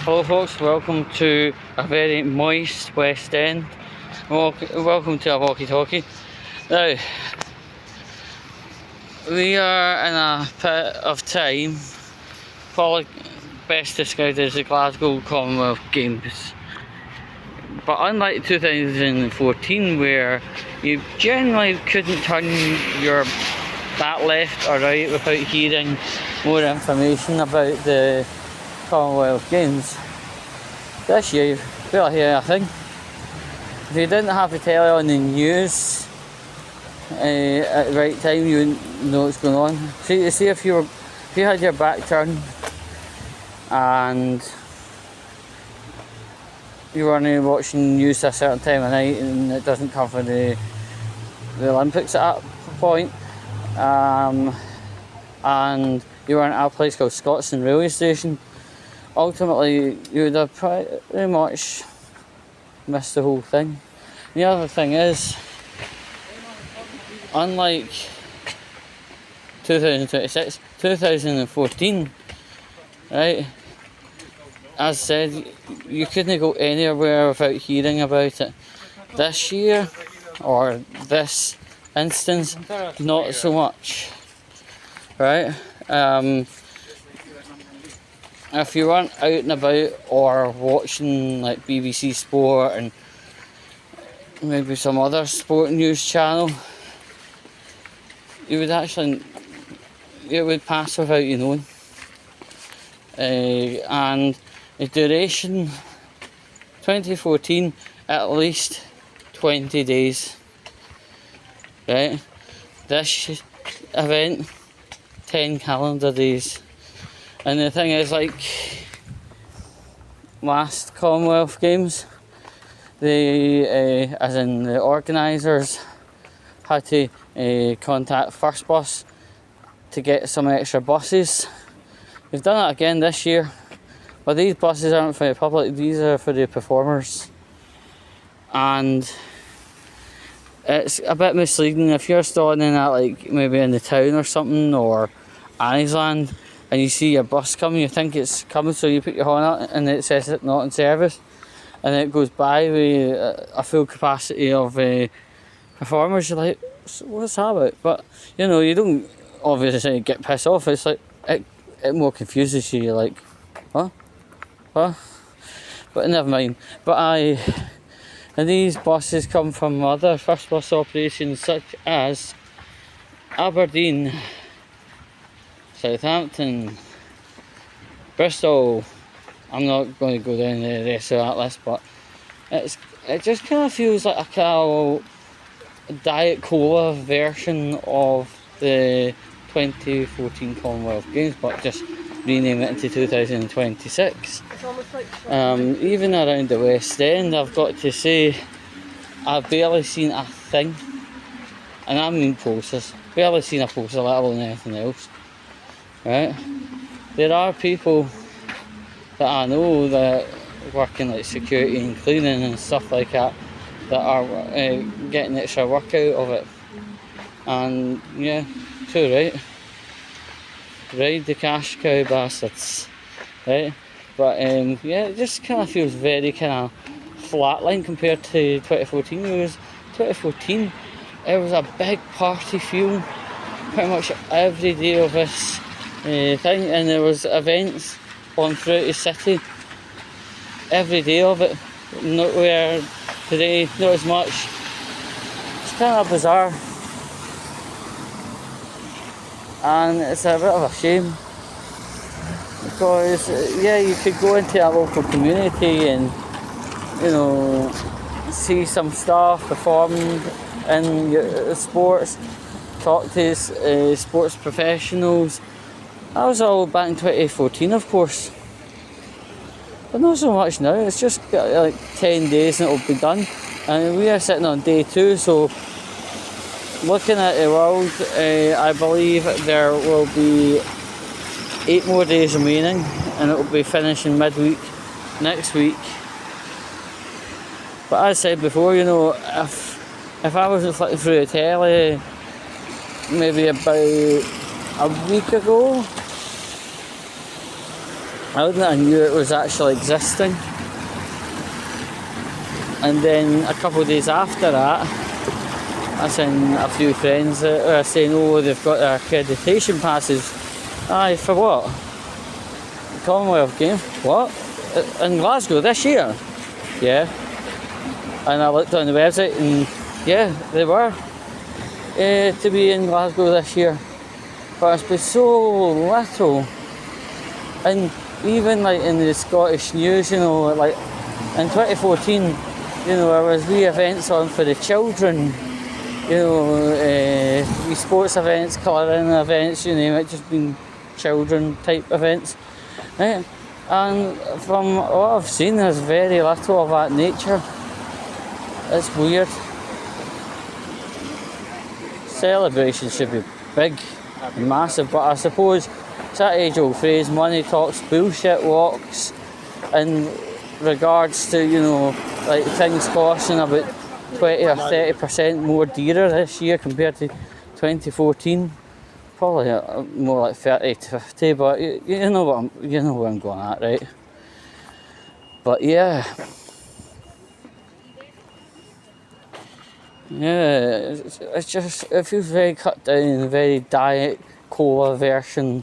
Hello folks, welcome to a very moist West End. Welcome to a Walkie talkie. Now, we are in a bit of time, probably best described as the Glasgow Commonwealth Games. But unlike 2014 where you generally couldn't turn your back left or right without hearing more information about the Commonwealth Games, this year you barely hear a thing. If you didn't have the telly on the news at the right time, you wouldn't know what's going on. See if you had your back turned and you weren't watching news at a certain time of night and it doesn't come from the Olympics at that point, and you were in a place called Scotstoun railway station, ultimately you would have pretty much missed the whole thing. The other thing is, unlike 2026, 2014, right, as said, you couldn't go anywhere without hearing about it. This year, or this instance, not so much, right? If you weren't out and about or watching like BBC Sport and maybe some other sport news channel, it would pass without you knowing. And the duration, 2014, at least 20 days, right? This event, 10 calendar days. And the thing is, like last Commonwealth Games, as in the organisers, had to contact First Bus to get some extra buses. We've done that again this year, but these buses aren't for the public, these are for the performers. And it's a bit misleading if you're standing at like maybe in the town or something, or Anniesland, and you see a bus coming, you think it's coming, so you put your horn out and it says it's not in service, and it goes by with a full capacity of performers. You're like, what's that about? But you know, you don't obviously get pissed off. It's like it more confuses you. You're like, what? But never mind. And these buses come from other first bus operations such as Aberdeen, Southampton, Bristol. I'm not going to go down the rest of that list, but it just kind of feels like a kind of Diet Cola version of the 2014 Commonwealth Games, but just rename it into 2026. Even around the West End, I've got to say, I've barely seen a thing, and I mean posters, barely seen a poster, let alone anything else, right? There are people that I know that work in like security and cleaning and stuff like that are getting extra work out of it, and yeah, too right. Ride the cash cow bastards, right? But yeah, it just kind of feels very kind of flatline compared to 2014. 2014, it was a big party feel pretty much every day of this thing, and there was events on throughout the city every day of it. Where today, not as much. It's kind of bizarre, and it's a bit of a shame, because yeah, you could go into a local community and, you know, see some stuff performed in your sports, talk to sports professionals. That was all back in 2014, of course, but not so much now. It's just like 10 days and it'll be done, and we are sitting on day 2, so looking at the world, I believe there will be 8 more days remaining, and it will be finishing midweek next week. But as I said before, you know, if I wasn't flicking through the telly maybe about a week ago, I wouldn't have knew it was actually existing. And then a couple of days after that, I seen a few friends that were saying, oh, they've got their accreditation passes. Aye, for what? The Commonwealth Games? What? In Glasgow this year? Yeah. And I looked on the website and yeah, they were to be in Glasgow this year. But it's been so little. And even like in the Scottish news, you know, like in 2014, you know, there was wee events on for the children, you know, wee sports events, colouring events, you name it, just being children type events. Right? And from what I've seen, there's very little of that nature. It's weird. Celebrations should be big, massive, but I suppose it's that age-old phrase, money talks, bullshit walks, in regards to, you know, like things costing about 20 or 30% more dearer this year compared to 2014. Probably more like 30 to 50, but you know where I'm going at, right? But yeah, it's just, it feels very cut down, very diet cola version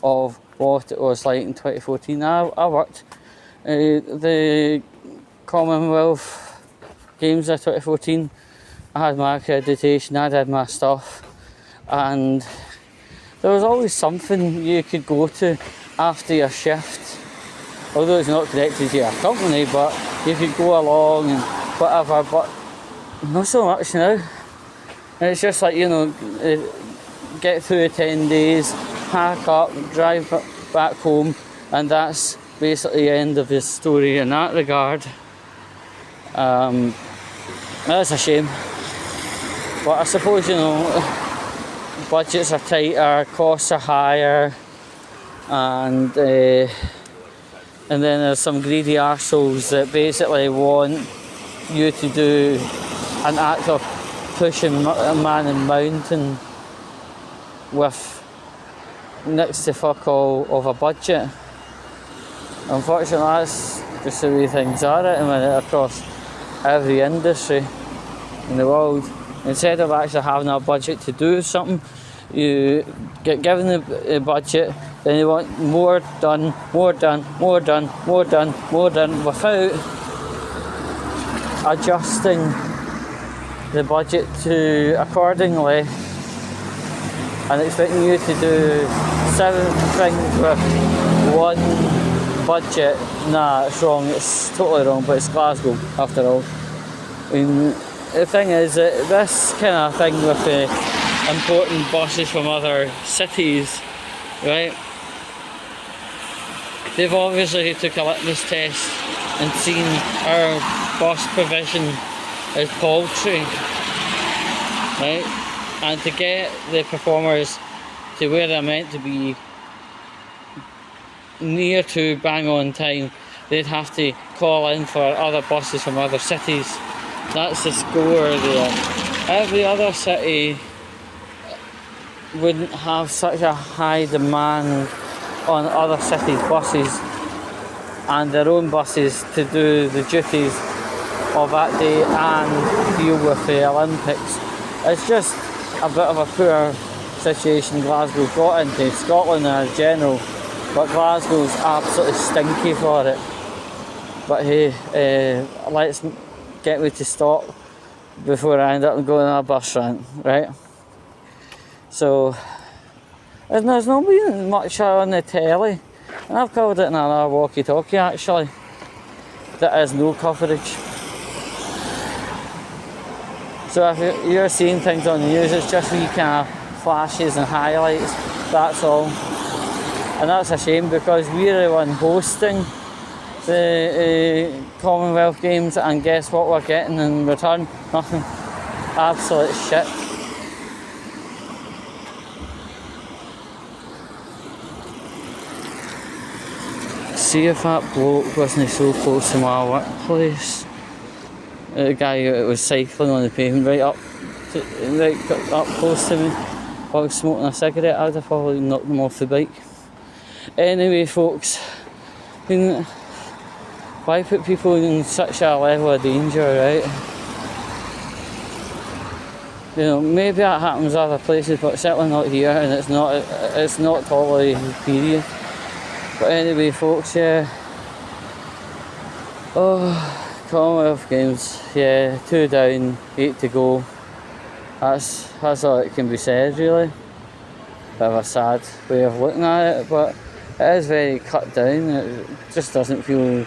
of what it was like in 2014. I worked the Commonwealth Games of 2014. I had my accreditation, I did my stuff, and there was always something you could go to after your shift, although it's not connected to your company, but you could go along and whatever, but not so much now. And it's just like, you know, get through 10 days, pack up, drive back home, and that's basically the end of the story in that regard. That's a shame. But I suppose, you know, budgets are tighter, costs are higher, and then there's some greedy arseholes that basically want you to do an act of pushing a man in mountain with next to fuck all of a budget. Unfortunately, that's just the way things are at the minute across every industry in the world. Instead of actually having a budget to do something, you get given the budget, then you want more done, without adjusting the budget to accordingly and expecting you to do 7 things with one budget. Nah, it's wrong, it's totally wrong, but it's Glasgow after all. The thing is that this kind of thing with the important bosses from other cities, right? They've obviously took a litmus test and seen our bus provision as paltry, right? And to get the performers to where they're meant to be, near to bang on time, they'd have to call in for other buses from other cities. That's the score there. Every other city wouldn't have such a high demand on other cities' buses and their own buses to do the duties of that day and deal with the Olympics. It's just a bit of a poor situation Glasgow's got into, Scotland in general, but Glasgow's absolutely stinky for it. But hey, let's get me to stop before I end up going on a bus rant, right? So, there's not been much on the telly, and I've covered it in another Walkie talkie actually. There is no coverage. So if you're seeing things on the news, it's just wee kind of flashes and highlights, that's all. And that's a shame because we're the one hosting the Commonwealth Games, and guess what we're getting in return? Nothing. Absolute shit. See if that bloke wasn't so close to my workplace. The guy who was cycling on the pavement right up close to me while smoking a cigarette, I'd have probably knocked him off the bike. Anyway folks, why put people in such a level of danger, right? You know, maybe that happens other places, but certainly not here, and it's not tolerated, period. But anyway, folks, yeah. Oh, Commonwealth Games, yeah, 2 down, 8 to go. That's all it can be said, really. Bit of a sad way of looking at it, but it is very cut down. It just doesn't feel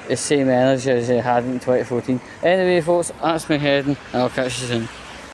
the same energy as it had in 2014. Anyway, folks, that's me heading, and I'll catch you soon.